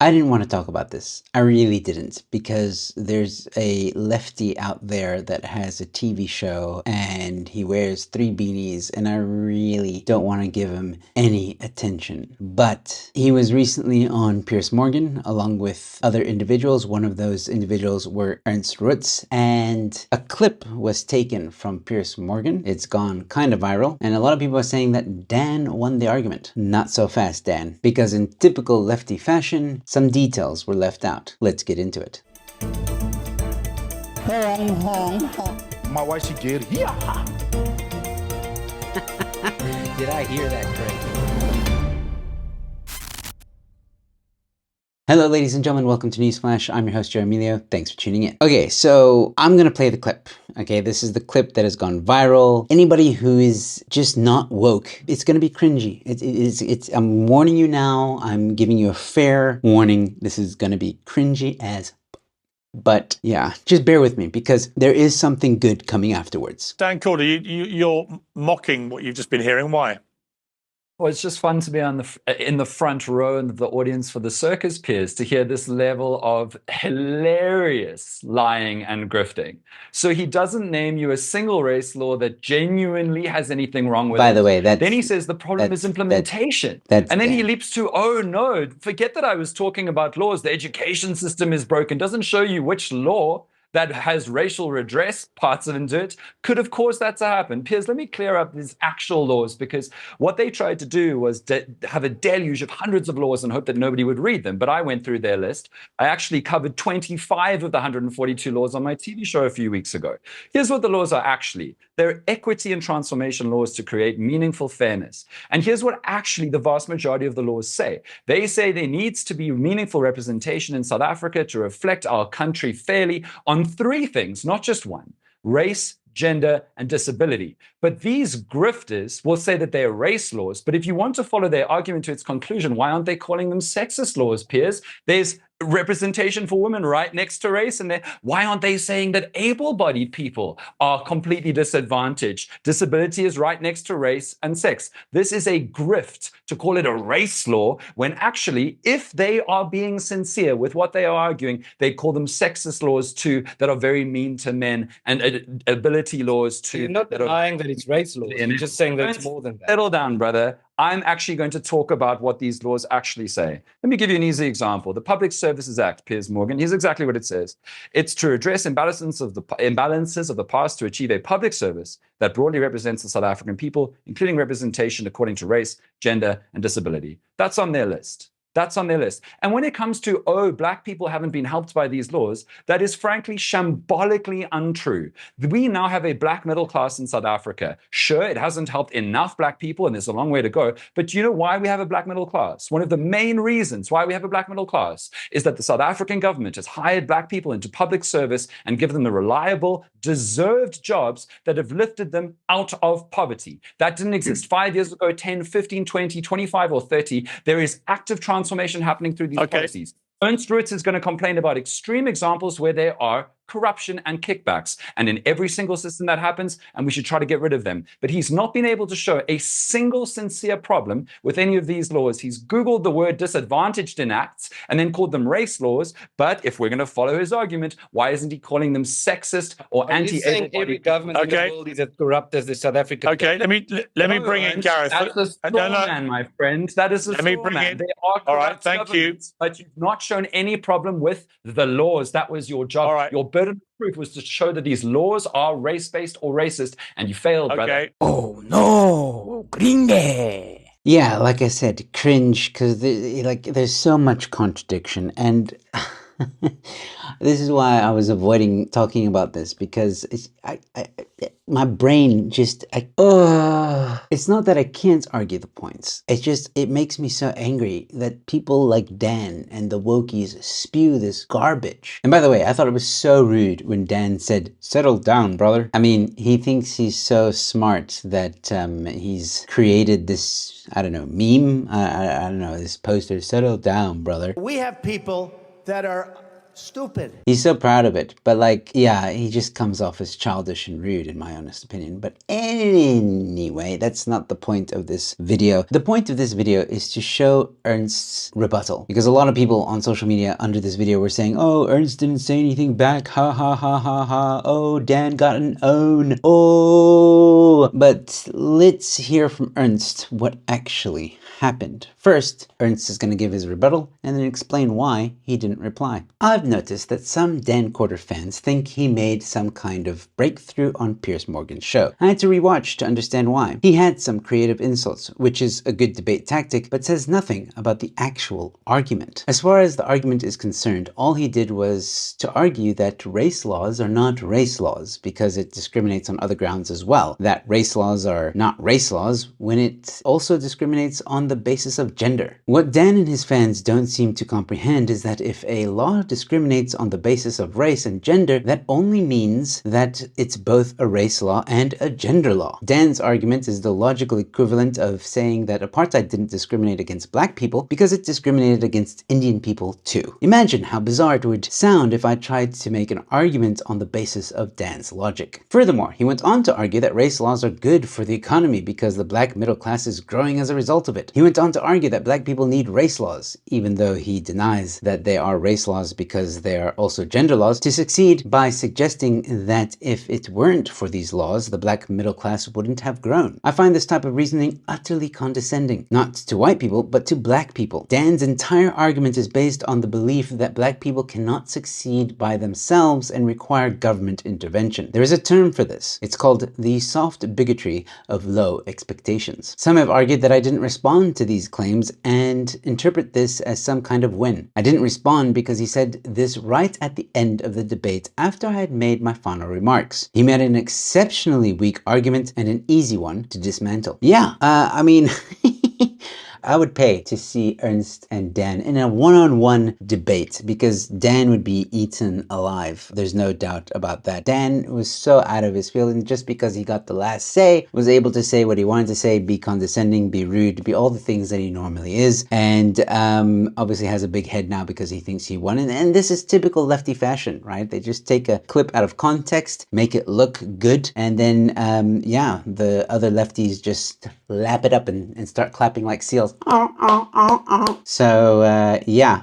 I didn't want to talk about this. I really didn't, because there's a lefty out there that has a TV show and he wears 3 beanies, and I really don't want to give him any attention. But he was recently on Piers Morgan along with other individuals. One of those individuals were Ernst Roets, and a clip was taken from Piers Morgan. It's gone kind of viral, and a lot of people are saying that Dan won the argument. Not so fast, Dan, because in typical lefty fashion, some details were left out. Let's get into it. My wife, she get it. Yeah. Did I hear that correctly? Hello, ladies and gentlemen. Welcome to Newsflash. I'm your host, Emilio. Thanks for tuning in. Okay, so I'm going to play the clip. Okay, this is the clip that has gone viral. Anybody who is just not woke, it's going to be cringy. I'm warning you now. I'm giving you a fair warning. This is going to be cringy as. But yeah, just bear with me because there is something good coming afterwards. Dan Calder, you're mocking what you've just been hearing. Why? Well, it's just fun to be in the front row of the audience for the circus, Piers, to hear this level of hilarious lying and grifting. So he doesn't name you a single race law that genuinely has anything wrong with it. By the way, then he says the problem is implementation. And then he leaps to, oh no, forget that I was talking about laws. The education system is broken. Doesn't show you which law that has racial redress parts into it could have caused that to happen. Piers, let me clear up these actual laws, because what they tried to do was have a deluge of hundreds of laws and hope that nobody would read them. But I went through their list. I actually covered 25 of the 142 laws on my TV show a few weeks ago. Here's what the laws are actually. They're equity and transformation laws to create meaningful fairness. And here's what actually the vast majority of the laws say. They say there needs to be meaningful representation in South Africa to reflect our country fairly on 3 things, not just one: race, gender, and disability. But these grifters will say that they're race laws. But if you want to follow their argument to its conclusion, why aren't they calling them sexist laws, Piers? There's representation for women right next to race. And why aren't they saying that able-bodied people are completely disadvantaged? Disability is right next to race and sex. This is a grift to call it a race law, when actually, if they are being sincere with what they are arguing, they call them sexist laws too, that are very mean to men, and ability laws too. You're not denying that it's race laws. You're just saying that it's more than that. Settle down, brother. I'm actually going to talk about what these laws actually say. Let me give you an easy example. The Public Services Act, Piers Morgan, here's exactly what it says. It's to address imbalances of the past to achieve a public service that broadly represents the South African people, including representation according to race, gender, and disability. That's on their list. That's on their list. And when it comes to, oh, black people haven't been helped by these laws, that is frankly shambolically untrue. We now have a black middle class in South Africa. Sure, it hasn't helped enough black people, and there's a long way to go. But do you know why we have a black middle class? One of the main reasons why we have a black middle class is that the South African government has hired black people into public service and given them the reliable, deserved jobs that have lifted them out of poverty. That didn't exist 5 years ago, 10, 15, 20, 25, or 30. There is active transformation happening through these policies. Ernst Roets is going to complain about extreme examples where there are corruption and kickbacks, and in every single system that happens, and we should try to get rid of them. But he's not been able to show a single sincere problem with any of these laws. He's Googled the word disadvantaged in acts and then called them race laws. But if we're going to follow his argument, why isn't he calling them sexist or anti-able? Every government in the world is as corrupt as the South African. Okay, let me bring in Gareth. That's a straw man, my friend. That is a straw man. They are all right, thank you. But you've not shown any problem with the laws. That was your job. All right. Your burden of proof was to show that these laws are race-based or racist, and you failed, brother. Okay. Oh no, cringe. Yeah, like I said, cringe, because there's so much contradiction, and this is why I was avoiding talking about this, because my brain just, it's not that I can't argue the points. It's just, it makes me so angry that people like Dan and the wokies spew this garbage. And by the way, I thought it was so rude when Dan said, "Settle down, brother." I mean, he thinks he's so smart that he's created this, I don't know, meme? I don't know, this poster, "Settle down, brother." We have people that are stupid. He's so proud of it, but like, yeah, he just comes off as childish and rude in my honest opinion. But anyway, that's not the point of this video. The point of this video is to show Ernst's rebuttal, because a lot of people on social media under this video were saying, oh, Ernst didn't say anything back, ha ha ha ha ha, oh, Dan got an own, oh. But let's hear from Ernst what actually happened. First, Ernst is going to give his rebuttal and then explain why he didn't reply. I've noticed that some Dan Quarter fans think he made some kind of breakthrough on Piers Morgan's show. I had to rewatch to understand why. He had some creative insults, which is a good debate tactic, but says nothing about the actual argument. As far as the argument is concerned, all he did was to argue that race laws are not race laws because it discriminates on other grounds as well. That race laws are not race laws when it also discriminates on the basis of gender. What Dan and his fans don't seem to comprehend is that if a law discriminates on the basis of race and gender, that only means that it's both a race law and a gender law. Dan's argument is the logical equivalent of saying that apartheid didn't discriminate against black people because it discriminated against Indian people too. Imagine how bizarre it would sound if I tried to make an argument on the basis of Dan's logic. Furthermore, he went on to argue that race laws are good for the economy because the black middle class is growing as a result of it. He went on to argue that black people need race laws, even though he denies that they are race laws because they are also gender laws, to succeed by suggesting that if it weren't for these laws, the black middle class wouldn't have grown. I find this type of reasoning utterly condescending, not to white people, but to black people. Dan's entire argument is based on the belief that black people cannot succeed by themselves and require government intervention. There is a term for this. It's called the soft bigotry of low expectations. Some have argued that I didn't respond to these claims and interpret this as some kind of win. I didn't respond because he said this right at the end of the debate after I had made my final remarks. He made an exceptionally weak argument and an easy one to dismantle. Yeah, I mean... I would pay to see Ernst and Dan in a one-on-one debate because Dan would be eaten alive. There's no doubt about that. Dan was so out of his field, and just because he got the last say, was able to say what he wanted to say, be condescending, be rude, be all the things that he normally is, and obviously has a big head now because he thinks he won. And this is typical lefty fashion, right? They just take a clip out of context, make it look good, and then, yeah, the other lefties just lap it up and start clapping like seals. So yeah,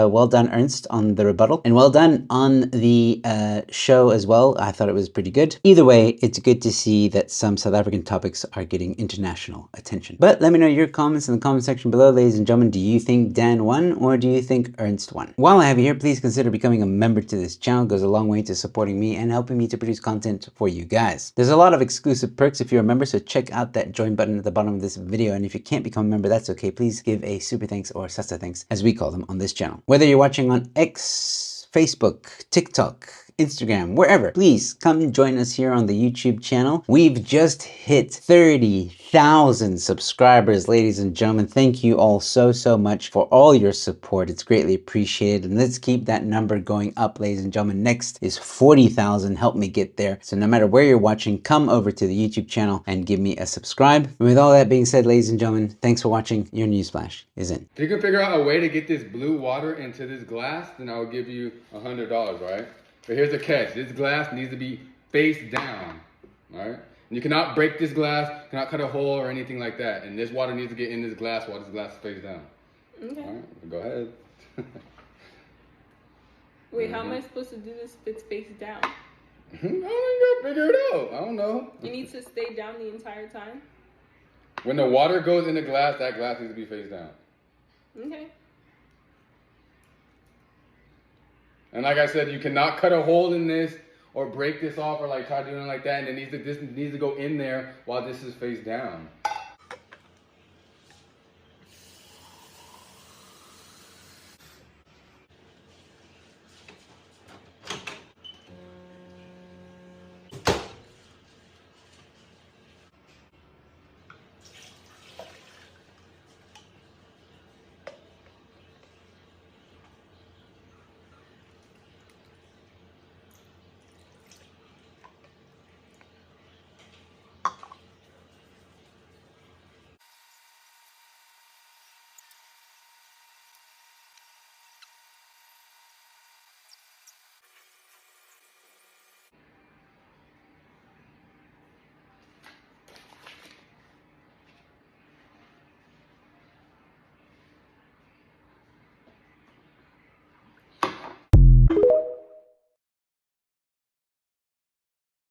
well done Ernst on the rebuttal, and well done on the show as well. I thought it was pretty good. Either way, it's good to see that some South African topics are getting international attention. But let me know your comments in the comment section below, ladies and gentlemen. Do you think Dan won, or do you think Ernst won? While I have you here, please consider becoming a member to this channel. It goes a long way to supporting me and helping me to produce content for you guys. There's a lot of exclusive perks if you're a member, so check out that join button at the bottom of this video. And if you can't become a member, that's okay. Please give a super thanks or sasa thanks, as we call them on this channel. Whether you're watching on X, Facebook, TikTok, Instagram, wherever, please come join us here on the YouTube channel. We've just hit 30,000 subscribers, ladies and gentlemen. Thank you all so much for all your support. It's greatly appreciated, and let's keep that number going up, ladies and gentlemen. Next is 40,000. Help me get there. So no matter where you're watching, come over to the YouTube channel and give me a subscribe. And with all that being said, ladies and gentlemen, thanks for watching. Your Newsflash is in. If you can figure out a way to get this blue water into this glass, then I will give you $100, right? But here's the catch. This glass needs to be face down, all right? And you cannot break this glass, cannot cut a hole or anything like that. And this water needs to get in this glass while this glass is face down. Okay. All right, go ahead. Wait, how am I supposed to do this if it's face down? I don't know, you gotta figure it out. I don't know. You need to stay down the entire time? When the water goes in the glass, that glass needs to be face down. Okay. And like I said, you cannot cut a hole in this or break this off or like try doing it like that. And this needs to go in there while this is face down.